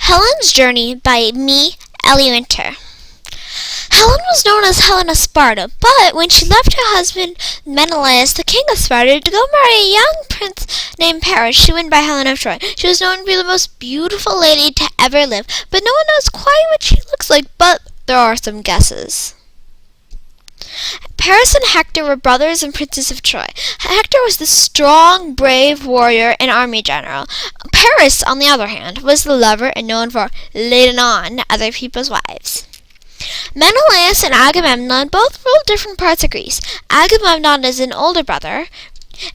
Helen's Journey by me, Ellie Winter. Helen was known as Helen of Sparta, but when she left her husband Menelaus, the king of Sparta, to go marry a young prince named Paris, she went by Helen of Troy. She was known to be the most beautiful lady to ever live, but no one knows quite what she looks like, but there are some guesses. Paris and Hector were brothers and princes of Troy. Hector was the strong, brave warrior and army general. Paris, on the other hand, was the lover and known for leading on other people's wives. Menelaus and Agamemnon both ruled different parts of Greece. Agamemnon is an older brother,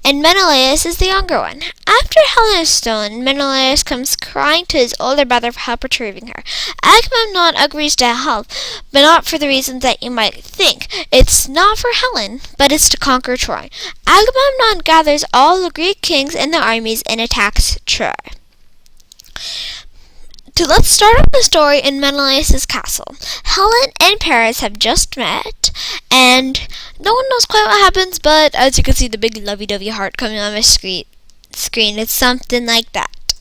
and Menelaus is the younger one. After Helen is stolen, Menelaus comes crying to his older brother for help retrieving her. Agamemnon agrees to help, but not for the reasons that you might think. It's not for Helen, but it's to conquer Troy. Agamemnon gathers all the Greek kings and their armies and attacks Troy. Let's start off the story in Menelaus' castle. Helen and Paris have just met, and no one knows quite what happens, but as you can see the big lovey-dovey heart coming on my screen, it's something like that.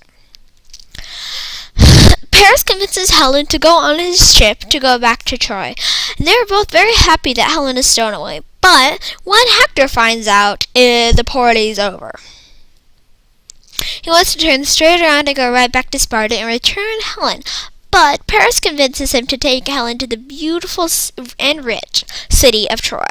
Paris convinces Helen to go on his ship to go back to Troy. And they're both very happy that Helen is stolen away, but when Hector finds out, the party's over. He wants to turn straight around and go right back to Sparta and return Helen. But Paris convinces him to take Helen to the beautiful and rich city of Troy.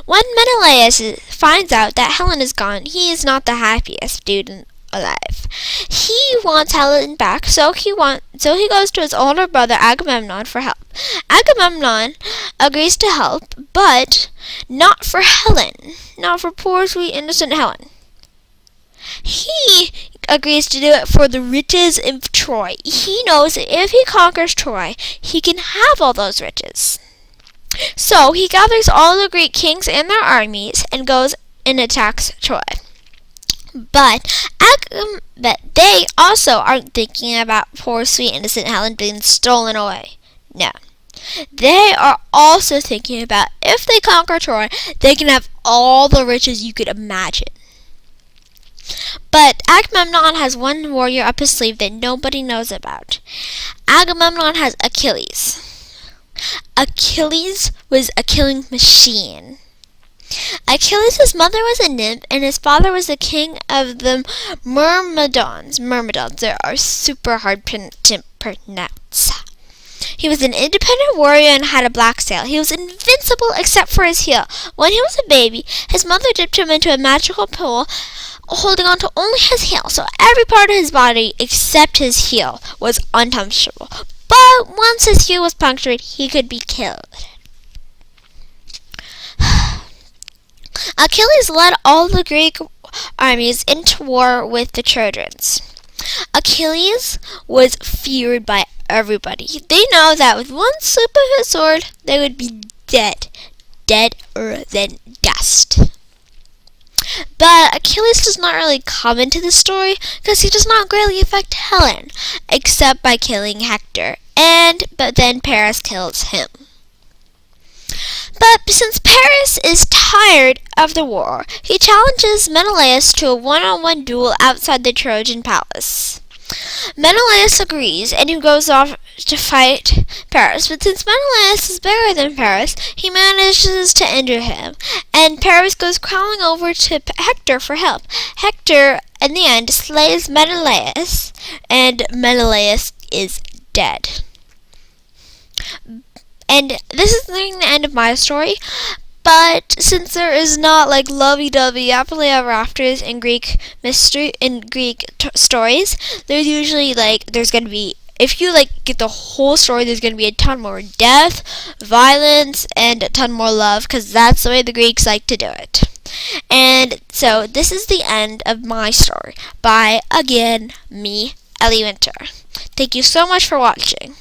When Menelaus finds out that Helen is gone, he is not the happiest student alive. He wants Helen back, so he goes to his older brother Agamemnon for help. Agamemnon agrees to help, but not for Helen, not for poor, sweet, innocent Helen. He agrees to do it for the riches of Troy. He knows that if he conquers Troy, he can have all those riches. So he gathers all the Greek kings and their armies and goes and attacks Troy. But they also aren't thinking about poor, sweet, innocent Helen being stolen away. No. They are also thinking about if they conquer Troy, they can have all the riches you could imagine. But Agamemnon has one warrior up his sleeve that nobody knows about. Agamemnon has Achilles. Achilles was a killing machine. Achilles' mother was a nymph, and his father was the king of the Myrmidons. Myrmidons, they are super hard to pronounce. He was an independent warrior and had a black sail. He was invincible except for his heel. When he was a baby, his mother dipped him into a magical pool, holding on to only his heel, so every part of his body except his heel was untouchable. But once his heel was punctured, he could be killed. Achilles led all the Greek armies into war with the Trojans. Achilles was feared by everybody. They know that with one swoop of his sword, they would be deader than dust. But Achilles does not really come into the story because he does not greatly affect Helen, except by killing Hector, but then Paris kills him. But since Paris is tired of the war, he challenges Menelaus to a one-on-one duel outside the Trojan palace. Menelaus agrees, and he goes off to fight Paris. But since Menelaus is bigger than Paris, he manages to injure him, and Paris goes crawling over to Hector for help. Hector, in the end, slays Menelaus, and Menelaus is dead. And this is the end of my story. But since there is not like lovey-dovey, happily ever afters in Greek stories, there's usually there's gonna be, if you get the whole story, there's gonna be a ton more death, violence, and a ton more love, because that's the way the Greeks like to do it. And so this is the end of my story by, again, me, Ellie Winter. Thank you so much for watching.